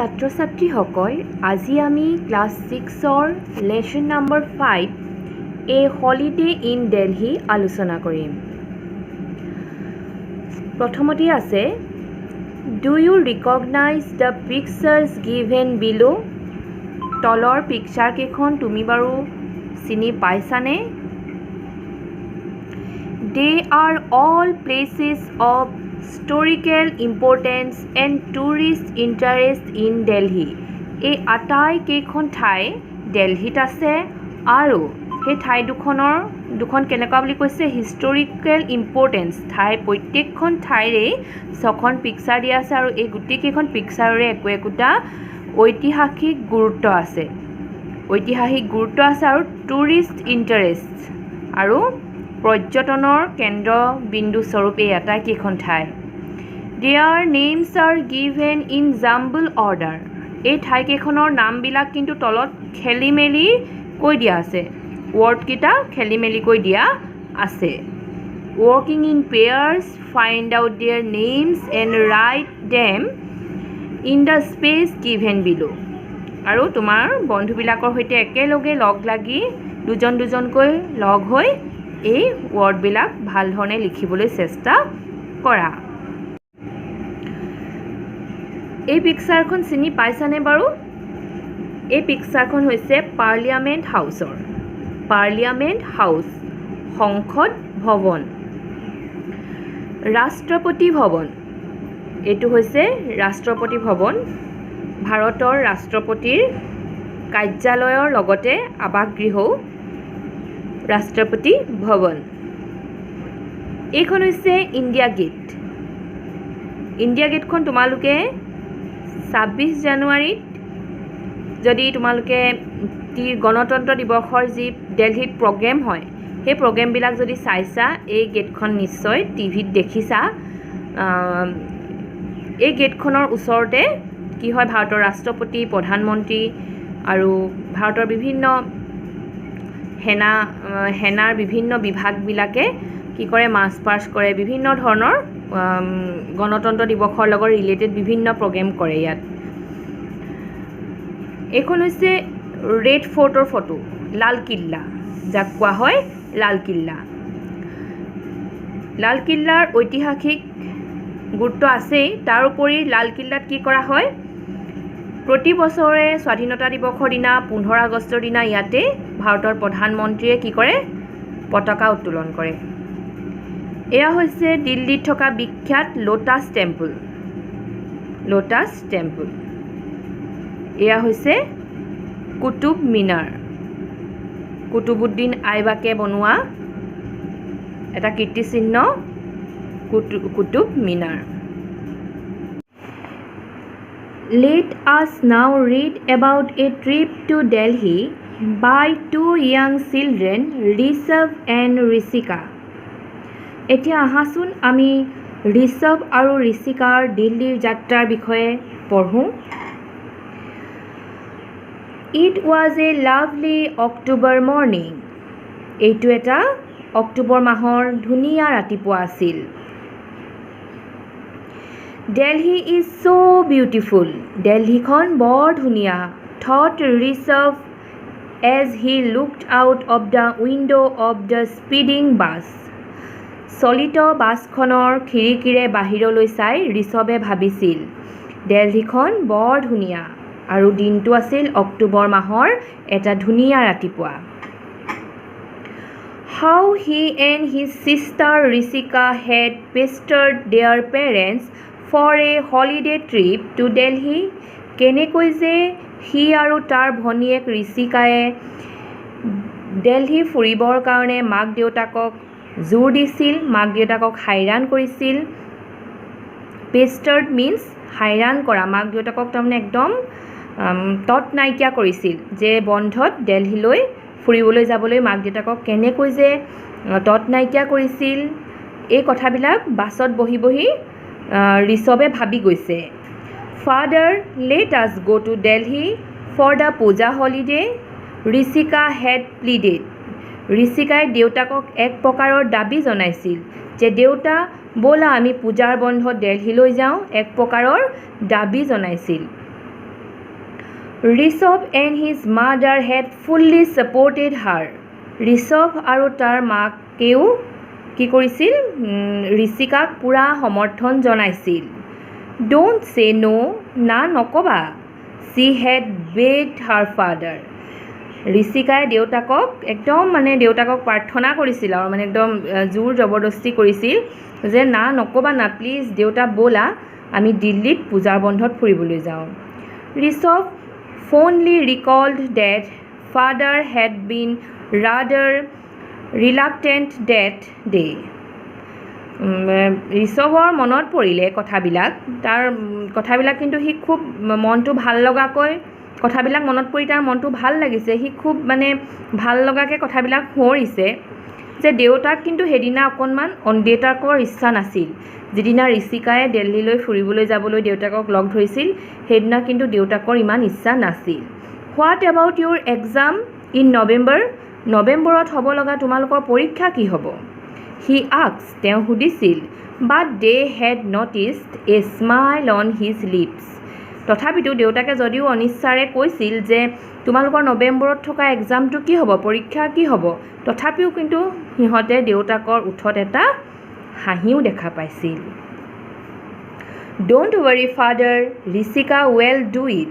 ছাত্ৰ ছাত্ৰীসকল আজি আমি ক্লাছ 6ৰ lesson number 5 a holiday in Delhi আলোচনা কৰিম। প্ৰথমতে আছে do you recognise the pictures given below. তলৰ পিকচাৰ কেইখন তুমি বাৰু চিনি পাইছানে? They are all places of historical importance and tourist interest in Delhi. এই আটাইকেইখন ঠাই দিল্লীত আছে আৰু সেই ঠাই দুখন কেনেকুৱা বুলি কৈছে হিষ্টৰিকেল ইম্পৰ্টেঞ্চ। ঠাই প্ৰত্যেকখন ঠাইৰে 6খন পিকচাৰ দিয়া আছে আৰু এই গোটেইকেইখন পিকচাৰৰে একোটা ঐতিহাসিক গুৰুত্ব আছে আৰু টুৰিষ্ট ইণ্টাৰেষ্ট আৰু পৰ্যটনৰ কেন্দ্ৰ বিন্দু স্বৰূপ এই আটাইকেইখন ঠাই। Their names are given in jumble order. এই ঠাইকেইখনৰ নামবিলাক কিন্তু তলত খেলি মেলি কৈ দিয়া আছে, ৱৰ্ডকেইটা খেলি মেলি কৈ দিয়া আছে। Working in pairs, find out their names and write them in the space given below. আৰু তোমাৰ বন্ধুবিলাকৰ সৈতে একেলগে লগ লাগি দুজনকৈ লগ হৈ এই ৱৰ্ডবিলাক ভাল ধৰণে লিখিবলৈ চেষ্টা কৰা। এই পিকচাৰখন চিনি পাইছানে বাৰু? এই পিকচাৰখন হৈছে পাৰ্লিয়ামেণ্ট হাউচ, সংসদ ভৱন। ৰাষ্ট্ৰপতি ভৱন, এইটো হৈছে ৰাষ্ট্ৰপতি ভৱন, ভাৰতৰ ৰাষ্ট্ৰপতিৰ কাৰ্যালয়ৰ লগতে আৱাসগৃহও ৰাষ্ট্ৰপতি ভৱন। এইখন হৈছে ইণ্ডিয়া গেটখন তোমালোকে 26 জানুৱাৰীত যদি তোমালোকে গণতন্ত্ৰ দিৱসৰ যি দিল্লীত প্ৰগ্ৰেম হয় সেই প্ৰগ্ৰেমবিলাক যদি চাইছা এই গেটখন নিশ্চয় টিভিত দেখিছা। এই গেটখনৰ ওচৰতে কি হয় ভাৰতৰ ৰাষ্ট্ৰপতি, প্ৰধানমন্ত্ৰী আৰু ভাৰতৰ বিভিন্ন সেনাৰ বিভিন্ন বিভাগবিলাকে কি কৰে মাৰ্চ পাষ্ট কৰে, বিভিন্ন ধৰণৰ গণতন্ত্ৰ দিৱসৰ লগত ৰিলেটেড বিভিন্ন প্ৰগ্ৰেম কৰে ইয়াত। এইখন হৈছে ৰেড ফৰ্টৰ ফটো, লালকিল্লা যাক কোৱা হয় লালকিল্লা। লালকিল্লাৰ ঐতিহাসিক গুৰুত্ব আছেই, তাৰোপৰি লালকিল্লাত কি কৰা হয় প্ৰতি বছৰে স্বাধীনতা দিৱসৰ দিনা 15 আগষ্টৰ দিনা ইয়াতে ভাৰতৰ প্ৰধানমন্ত্ৰীয়ে কি কৰে পতাকা উত্তোলন কৰে। এয়া হৈছে দিল্লীত থকা বিখ্যাত লোটাছ টেম্পল। এয়া হৈছে কুতুব মিনাৰ, কুতুবুদ্দিন আইবাকে বনোৱা এটা কীৰ্তিচিহ্ন Qutub Minar. Let us now read about a trip to Delhi by two young children, Rishabh and Rishika. এতিয়া আহাচোন আমি ঋষভ আৰু ঋষিকাৰ দিল্লীৰ যাত্ৰাৰ বিষয়ে পঢ়োঁ। It was a lovely October morning. এইটো এটা অক্টোবৰ মাহৰ ধুনীয়া ৰাতিপুৱা আছিল। Delhi is so beautiful. দিল্লীখন বৰ ধুনীয়া, thought Rishabh as he looked out of the window of the speeding bus. চলিত বাছখনৰ খিৰিকীৰে বাহিৰলৈ চাই ঋষভে ভাবিছিল দিল্লীখন বৰ ধুনীয়া আৰু দিনটো আছিল অক্টোবৰ মাহৰ এটা ধুনীয়া ৰাতিপুৱা। How he and his sister Rishika had pestered their parents for a holiday trip to Delhi. কেনেকৈ যে সি আৰু তাৰ ভনীয়েক ঋষিকায়ে দিল্লী ফুৰিবৰ কাৰণে মাক দেউতাকক জোৰ দিছিল, মাক দেউতাকক হাইৰাণ কৰিছিল। পেষ্টাৰ্ড মিন্স হাইৰাণ কৰা, মাক দেউতাকক তাৰমানে একদম তৎ নাইকিয়া কৰিছিল যে বন্ধত দিল্লীলৈ ফুৰিবলৈ যাবলৈ মাক দেউতাকক কেনেকৈ যে তৎ নাইকিয়া কৰিছিল। এই কথাবিলাক বাছত বহি ঋষভে ভাবি গৈছে। Father, let us go to Delhi for the puja holiday, Rishika had pleaded. ঋষিকাই দেউতাকক এক প্ৰকাৰৰ দাবী জনাইছিল যে দেউতা ব'লা আমি পূজাৰ বন্ধত দিল্লীলৈ যাওঁ, এক প্ৰকাৰৰ দাবী জনাইছিল। Rishabh and his mother had fully supported her. Rishabh আৰু তাৰ মাকেও কি কৰিছিল ঋষিকাক পুৰা সমৰ্থন জনাইছিল. Don't say no, না নকবা. She had begged her father. ঋষিকাই দেউতাকক একদম মানে দেউতাকক প্ৰাৰ্থনা কৰিছিল আৰু মানে একদম জোৰ জবৰদস্তি কৰিছিল যে না নকবা না প্লিজ দেউতা ব'লা আমি দিল্লীত পূজাৰ বন্ধত ফুৰিবলৈ যাওঁ. Rishabh fondly recalled that father had been rather reluctant that day. ঋষভৰ মনত পৰিলে কথাবিলাক তাৰ কথাবিলাক কিন্তু সি খুব মনটো ভাল লগাকৈ কথাবিলাক মনত পৰি তাৰ মনটো ভাল লাগিছে সি খুব মানে ভাল লগাকৈ কথাবিলাক সোঁৱৰিছে যে দেউতাক কিন্তু সেইদিনা অকণমান দেউতাকৰ ইচ্ছা নাছিল যিদিনা ঋষিকাই দিল্লীলৈ ফুৰিবলৈ যাবলৈ দেউতাকক লগ ধৰিছিল সেইদিনা কিন্তু দেউতাকৰ ইমান ইচ্ছা নাছিল. What about Euro exam in November নৱেম্বৰত হ'ব লগা তোমালোকৰ পৰীক্ষা কি হ'ব হি আস্কড তেওঁ সুধিছিল but they had noticed a smile on his lips. তথাপিতো দেউতাকে যদিও অনিচ্ছাৰে কৈছিল যে তোমালোকৰ নৱেম্বৰত থকা এক্সামটো কি হ'ব পৰীক্ষা কি হ'ব তথাপিও কিন্তু সিহঁতে দেউতাকৰ ওঠত এটা হাঁহিও দেখা পাইছিল. Don't worry father, Rishika will do it.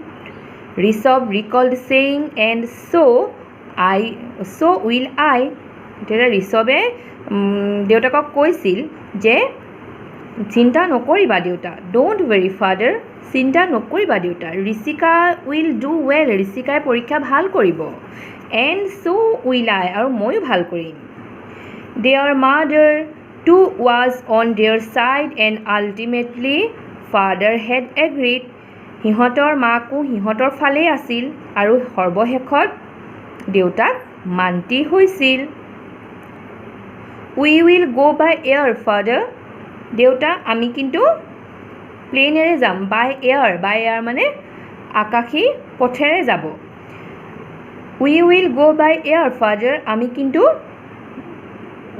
Rishabh recalled saying and so will I. তেতিয়া ঋষভে দেউতাকক কৈছিল যে চিন্তা নকৰিবা দেউতা ডোণ্ট ৱেৰি ফাদাৰ চিন্তা নকৰিবা দেউতা ঋষিকা উইল ডু ৱেল ঋষিকাই পৰীক্ষা ভাল কৰিব এণ্ড চ' উইল আই আৰু ময়ো ভাল কৰিম. Their mother too was on their side and ultimately father had agreed. সিহঁতৰ মাকো সিহঁতৰ ফালেই আছিল আৰু সৰ্বশেষত দেউতাক মান্তি হৈছিল. উই উইল গ' বাই এয়াৰ ফাদাৰ দেউতা আমি কিন্তু প্লেনেৰে যাম বাই এয়াৰ মানে আকাশী পথেৰে যাব. উই উইল গ' বাই এয়াৰ ফাদাৰ আমি কিন্তু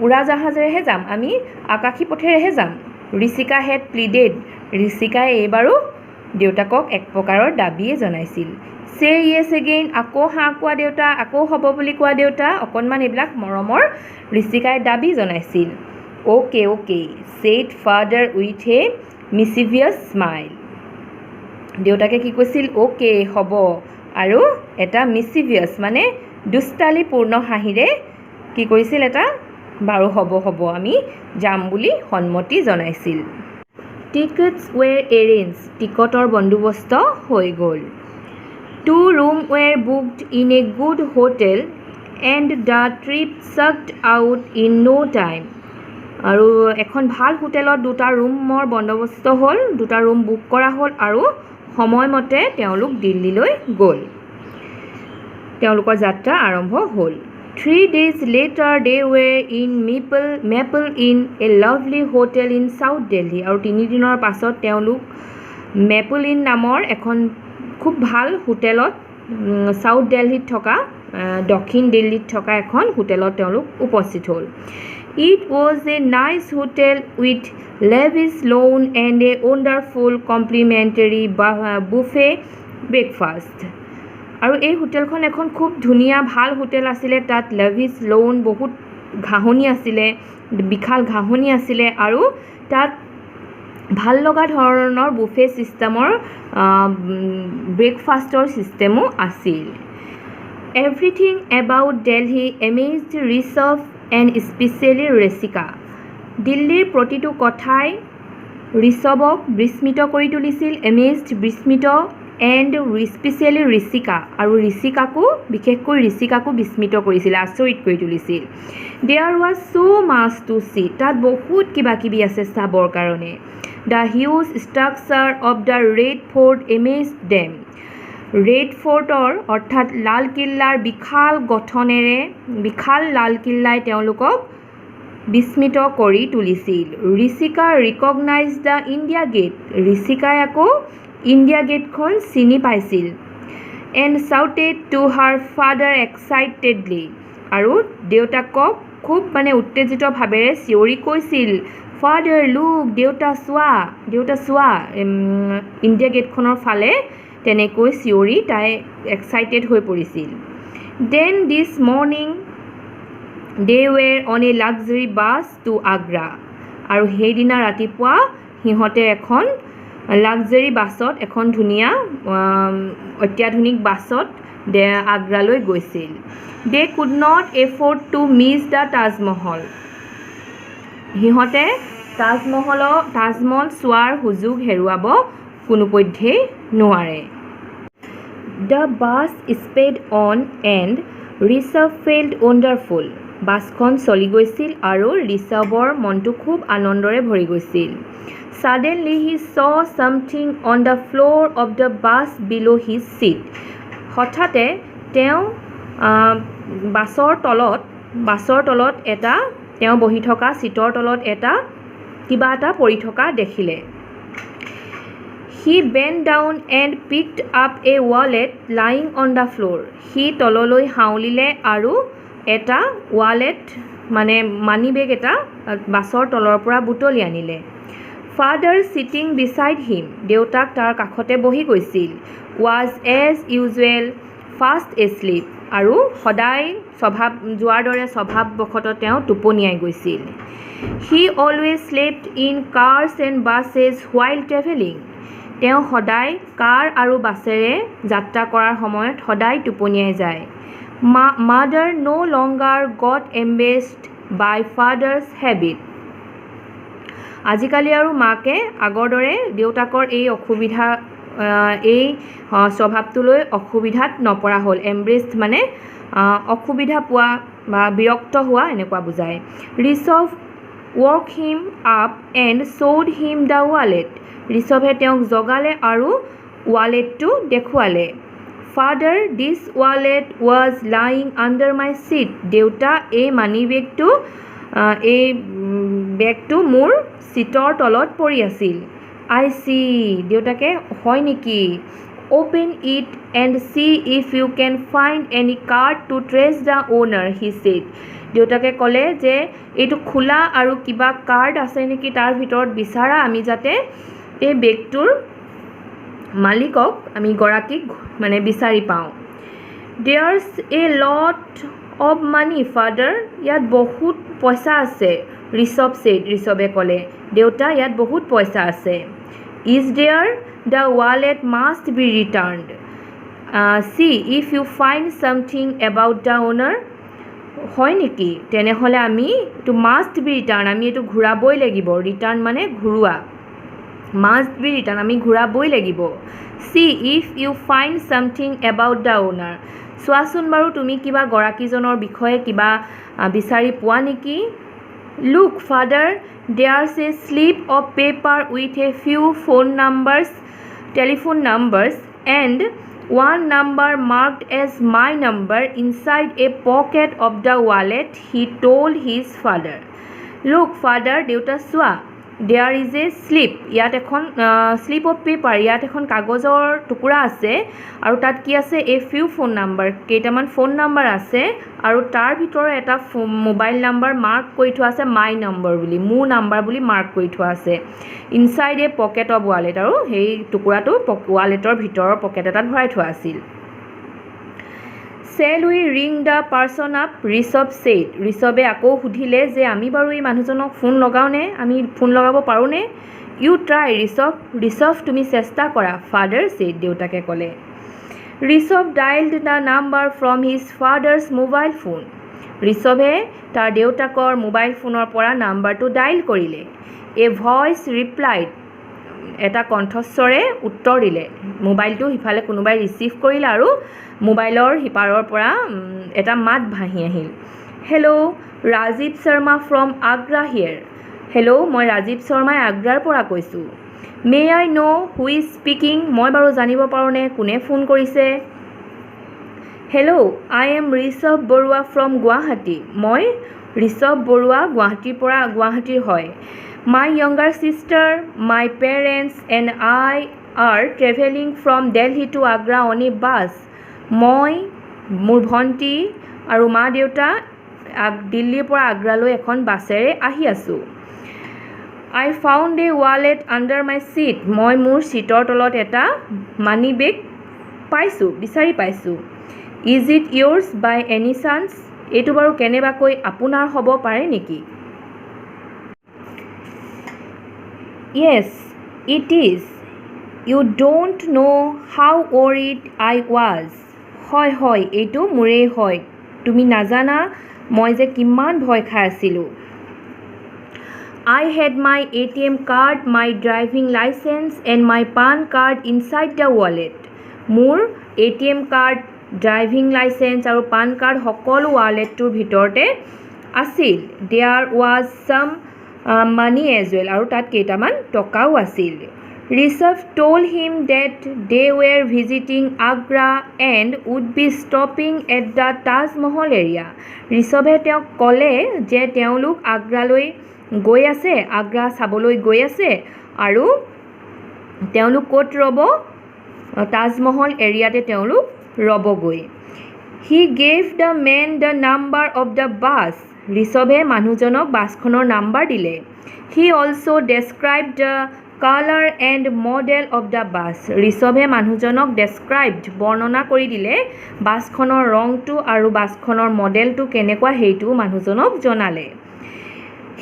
উৰাজাহাজেৰেহে যাম আমি আকাশী পথেৰেহে যাম. ঋষিকা হেড প্লিডেড ঋষিকাই এইবাৰো দেউতাকক এক প্ৰকাৰৰ দাবীয়ে জনাইছিল. চে য়েছ এগেইন আকৌ হাঁহ কোৱা দেউতা আকৌ হ'ব বুলি কোৱা দেউতা অকণমান এইবিলাক মৰমৰ ঋষিকাই দাবী জনাইছিল. Okay said father with a mischievous smile. দেউতাকে কি কৈছিল অ'কে হ'ব আৰু এটা মিচিভিয়াছ মানে দুষ্টালিপূৰ্ণ হাঁহিৰে কি কৰিছিল এটা বাৰু হ'ব আমি যাম বুলি সন্মতি জনাইছিল. টিকেটছ ৱেৰ এৰেঞ্জ টিকটৰ বন্দোবস্ত হৈ গ'ল. 2 rooms were booked in a good hotel and the trip sucked out in no time. আৰু এখন ভাল হোটেলত 2টা ৰুমৰ বন্দোবস্ত হ'ল 2টা ৰুম বুক কৰা হ'ল আৰু সময়মতে তেওঁলোক দিল্লীলৈ গ'ল তেওঁলোকৰ যাত্ৰা আৰম্ভ হ'ল. 3 days later they were in Maple Inn, a lovely hotel in South Delhi. আৰু 3 দিনৰ পাছত তেওঁলোক মেপল ইন নামৰ এখন খুব ভাল হোটেলত সাউথ দিল্লীত থকা দক্ষিণ দিল্লীত থকা এখন হোটেলত তেওঁলোক উপস্থিত হ'ল. It was a nice hotel with lavish lawn and a wonderful complimentary buffet breakfast. আৰু এই হোটেলখন এখন খুব ধুনীয়া ভাল হোটেল আছিলে তাত লেভিছ লোন বহুত ঘাঁহনি আছিলে বিশাল ঘাঁহনি আছিলে আৰু তাত ভাল লগা ধৰণৰ বুফে চিষ্টেমৰ ব্ৰেকফাষ্টৰ চিষ্টেমো আছিল. Everything about Delhi amazed Rishabh and specially Rishika. দিল্লীৰ প্ৰতিটো কথাই ঋষভক বিস্মিত কৰি তুলিছিল. এমেজড বিস্মিত এণ্ড স্পেচিয়েলি ঋষিকা আৰু ঋষিকাকো বিশেষকৈ ঋষিকাকো বিস্মিত কৰিছিল আচৰিত কৰি তুলিছিল. There was so' much to see তাত বহুত কিবা কিবি আছে চাবৰ কাৰণে. The huge structure of the Red Fort amazed them. ৰেড ফৰ্টৰ অৰ্থাৎ লালকিল্লাৰ বিশাল গঠনেৰে বিশাল লালকিল্লাই তেওঁলোকক বিস্মিত কৰি তুলিছিল. Rishika recognised the India Gate ঋষিকাই আকৌ ইণ্ডিয়া গেটখন চিনি পাইছিল. And shouted to her father excitedly আৰু দেউতাকক খুব মানে উত্তেজিতভাৱেৰে চিঞৰি কৈছিল ফাদাৰ লুক দেউতা চোৱা ইণ্ডিয়া গেটখনৰ ফালে তেনেকৈ চিঞৰি তাই এক্সাইটেড হৈ পৰিছিল। Then this morning they were on a luxury bus to Agra. আৰু সেইদিনা ৰাতিপুৱা সিহঁতে এখন লাক্সাৰী বাছত, এখন ধুনীয়া অত্যাধুনিক বাছত আগ্ৰালৈ গৈছিল। They could not afford to miss the Taj Mahal. সিহঁতে তাজমহল চোৱাৰ সুযোগ হেৰুৱাব কোনোপধ্যেই নোৱাৰে। The bus sped on and Rishabh felt wonderful. বাছখন চলি গৈছিল আৰু ঋষভৰ মনটো খুব আনন্দৰে ভৰি গৈছিল। Suddenly he so something on the floor of the bus bill' his seat. হঠাতে তেওঁ বাছৰ তলত তেওঁ বহি থকা ছিটৰ তলত কিবা এটা পৰি থকা দেখিলে। He bent down and picked up a wallet lying on the floor. সি তললৈ হাউলিলে আৰু এটা ৱালেট মানি বেগ এটা বাছৰ তলৰ পৰা বুটলি আনিলে। Father sitting beside him. দেউতাক তাৰ কাষতে বহি গৈছিল। Was as usual fast asleep. আৰু সদায় যোৱাৰ দৰে স্বভাৱবশতঃ তেওঁ টোপনিয়াই গৈছিল। He always slept in cars and buses while travelling. তেওঁ সদায় কাৰ আৰু বাছেৰে যাত্ৰা কৰাৰ সময়ত সদায় টোপনিয়াই যায়। মাদাৰ ন' লংগাৰ গট এম্বেছড বাই ফাদাৰ্ছ হেবিট। আজিকালি আৰু মাকে আগৰ দৰে দেউতাকৰ এই স্বভাৱটোলৈ অসুবিধাত নপৰা হ'ল। এম্ব্ৰেছড অসুবিধা পোৱা বা বিৰক্ত হোৱা এনেকুৱা বুজায়। Rishabh woke him up and showed him the wallet. ঋষভে তেওঁক জগালে আৰু ৱালেটটো দেখুৱালে। Father this wallet was lying under my seat. দেউতা এই বেগটো মোৰ ছিটৰ তলত পৰি আছিল। I see. দেউতাকে হয় নেকি? Open it and see if you can find any card to trace the owner, he said. দেউতাকে ক'লে যে এইটো খোলা আৰু কিবা কাৰ্ড আছে নেকি তাৰ ভিতৰত বিচাৰা, আমি যাতে এই বেগটোৰ মালিকক গৰাকীক বিচাৰি পাওঁ। দেয়াৰ্ছ এ লট অৱ মানি ফাদাৰ। ইয়াত বহুত পইচা আছে, ঋষভ ছেইড। ঋষভে ক'লে, দেউতা ইয়াত বহুত পইচা আছে। Is there? The wallet must be returned. See if you find something about the owner. হয় নেকি? তেনেহ'লে এইটো মাষ্ট বি ৰিটাৰ্ণ, আমি এইটো ঘূৰাবই লাগিব। ৰিটাৰ্ণ ঘূৰোৱা। মাষ্ট বি ৰিটাৰ্ণ, আমি ঘূৰাবই লাগিব। See if you find something about the owner. চোৱাচোন বাৰু তুমি কিবা গৰাকীজনৰ বিষয়ে কিবা বিচাৰি পোৱা নেকি? Look father, there's a slip of paper with a few telephone numbers and one number marked as my number inside a pocket of the wallet, he told his father. Look father, দেউতা চোৱা, there is a slip. ইয়াত এখন slip of paper, ইয়াত এখন কাগজৰ টুকুৰা আছে আৰু তাত কি আছে? a few phone number, কেইটামান ফোন নাম্বাৰ আছে আৰু তাৰ ভিতৰত এটা মোবাইল নাম্বাৰ মাৰ্ক কৰি থোৱা আছে my number বুলি, মোৰ নাম্বাৰ বুলি মাৰ্ক কৰি থোৱা আছে। Inside A pocket of wallet, আৰু সেই টুকুৰাটো ৱালেটৰ ভিতৰৰ পকেট এটাত ভৰাই থোৱা আছিল। Shall we ring the person up, Rishabh said. ঋষভে আকৌ সুধিলে যে আমি বাৰু এই মানুহজনক ফোন লগাওঁনে? আমি ফোন লগাব পাৰোঁনে? U try Rishabh. ঋষভ তুমি চেষ্টা কৰা, ফাদাৰ ছেইড। দেউতাকে ক'লে। Rishabh dialled the number from his father's mobile phone. ঋষভে তাৰ দেউতাকৰ মোবাইল ফোনৰ পৰা নাম্বাৰটো ডাইল কৰিলে। এ ভইচ ৰিপ্লাইড, এটা কণ্ঠস্বৰে উত্তৰ দিলে। মোবাইলটো সিফালে কোনোবাই ৰিচিভ কৰিলে আৰু মোবাইলৰ সিপাৰৰ পৰা এটা মাত ভাহি আহিল। Hello' Rajiv Sharma from Agra here. Hello', মই ৰাজীৱ শৰ্মাই আগ্ৰাৰ পৰা কৈছোঁ। May I no' who is speaking, মই বাৰু জানিব পাৰোঁনে কোনে ফোন কৰিছে? Hello', I am Rishabh Barua from Guwahati. মই ঋষভ বৰুৱা গুৱাহাটীৰ হয়। My younger sister, my parents and I are travelling from Delhi to Agra on a bus. মই, মোৰ ভণ্টি আৰু মা দেউতা দিল্লীৰ পৰা আগ্ৰালৈ এখন বাছেৰে আহি আছোঁ। I found a wallet under my seat, মই মোৰ ছিটৰ তলত এটা মানি বেগ পাইছোঁ বিচাৰি পাইছোঁ is it yours by any chance এইটো বাৰু কেনেবাকৈ আপোনাৰ হ'ব পাৰে নেকি yes it is you don't know' how worried I was হয় হয় এইটো মোৰেই হয় তুমি নাজানা মই যে কিমান ভয় খাই আছিলোঁ I had my ATM card, my driving license and my PAN card inside the wallet. মোৰ ATM card, driving license আৰু PAN card সকলো ৱালেটটোৰ ভিতৰতে আছিল there was some money as well আৰু তাত কেইটামান টকাও আছিল Rishabh told him that they were visiting Agra and would be stopping at the Taj Mahal area. ঋষভে তেওঁক ক'লে যে তেওঁলোক আগ্ৰালৈ গৈ আছে আগ্ৰা চাবলৈ গৈ আছে আৰু তেওঁলোক ক'ত ৰ'ব তাজমহল এৰিয়াতে তেওঁলোক ৰ'বগৈ He gave the man the number of the bus. ঋষভে মানুহজনক বাছখনৰ নাম্বাৰ দিলে He also described the color and model of the bus. ঋষভে মানুহজনক described বৰ্ণনা কৰি দিলে বাছখনৰ ৰংটো আৰু বাছখনৰ মডেলটো কেনেকুৱা সেইটো মানুহজনক জনালে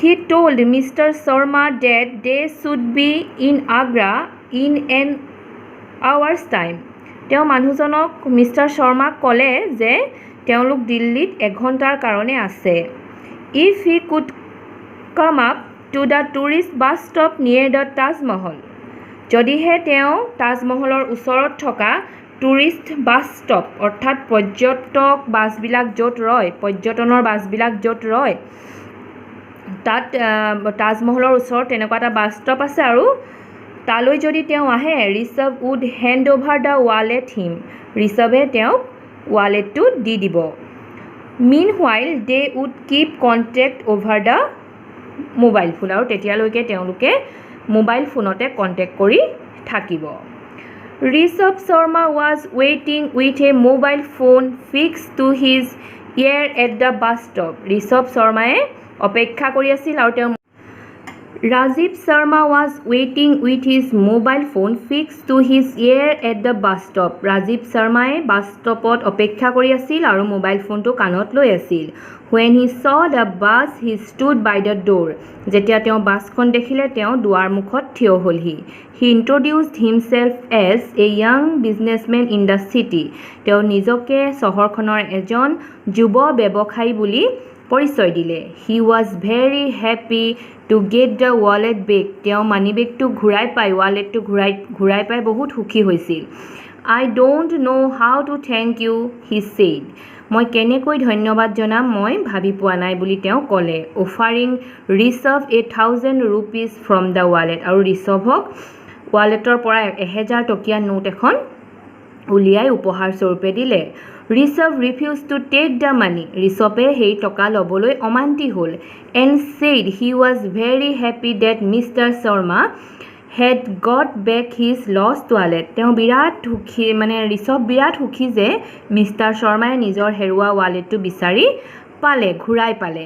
He told Mr. Sharma that they should be in Agra in an hour's time. তেওঁ মানুহজনক মিষ্টাৰ শৰ্মাক ক'লে যে তেওঁলোক দিল্লীত এঘণ্টাৰ কাৰণে আছে If he could come up to the tourist bus stop near the Taj Mahal. যদিহে তেওঁ তাজমহলৰ ওচৰত থকা টুৰিষ্ট বাছ ষ্টপ অৰ্থাৎ পৰ্যটক বাছবিলাক য'ত ৰয় পৰ্যটনৰ বাছবিলাক য'ত ৰয় তাত তাজমহলৰ ওচৰত তেনেকুৱা এটা বাছ ষ্টপ আছে আৰু তালৈ যদি তেওঁ আহে Rishabh would hand over the wallet him ঋষভে তেওঁক ৱালেটটো দি দিব Meanwhile they would keep contact over the mobile phone আৰু তেতিয়ালৈকে তেওঁলোকে মোবাইল ফোনতে কন্টেক্ট কৰি থাকিব Rishabh Sharma was waiting with a mobile phone fixed to his ear at the bus stop Rishabh শৰ্মায়ে অপেক্ষা কৰি আছিল আৰু তেওঁ Rajiv Sharma was waiting with his mobile phone fixed to his ear at the bus stop. Rajiv Sharmaয়ে bus ষ্টপত অপেক্ষা কৰি আছিল আৰু মোবাইল ফোনটো কাণত লৈ আছিল When he saw the bus, he stood by the door. যেতিয়া তেওঁ বাছখন দেখিলে তেওঁ দুৱাৰ মুখত থিয় হ'লহি He introduced himself as a young businessman in the city. তেওঁ নিজকে চহৰখনৰ এজন যুৱ ব্যৱসায়ী বুলি পৰিচয় দিলে He was very happy to get the wallet back. তেওঁ মানিবেগটো ঘূৰাই পাই ৱালেটটো ঘূৰাই পাই বহুত সুখী হৈছিল I don't know how to thank you, he said. মই কেনেকৈ ধন্যবাদ জনাম মই ভাবি পোৱা নাই বুলি তেওঁ ক'লে offering Rishabh 1,000 rupees from the wallet আৰু ঋষভক ৱালেটৰ পৰা 1000 টকীয়া নোট এখন উলিয়াই উপহাৰ স্বৰূপে দিলে Rishabh refused to take the money. ঋষভে সেই টকা ল'বলৈ অমান্তি হ'ল and said he was very happy that Mr. Sharma had got back his lost wallet. তেওঁ বিৰাট সুখী ঋষভ বিৰাট সুখী যে মিষ্টাৰ শৰ্মাই নিজৰ হেৰুৱা ৱালেটটো বিচাৰি পালে ঘূৰাই পালে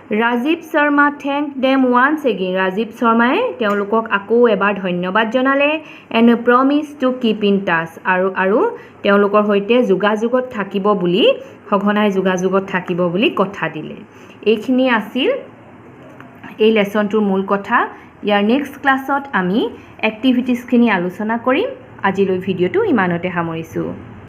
Rajiv Sharma thanked them once again. Rajiv শৰ্মাই তেওঁলোকক আকৌ এবাৰ ধন্যবাদ জনালে and promised to keep in touch. আৰু তেওঁলোকৰ সৈতে যোগাযোগত থাকিব বুলি সঘনাই যোগাযোগত থাকিব বুলি কথা দিলে এইখিনি আছিল এই লেসনটোৰ মূল কথা ইয়াৰ নেক্সট ক্লাছত আমি এক্টিভিটিজখিনি আলোচনা কৰিম আজিলৈ ভিডিঅ'টো ইমানতে সামৰিছোঁ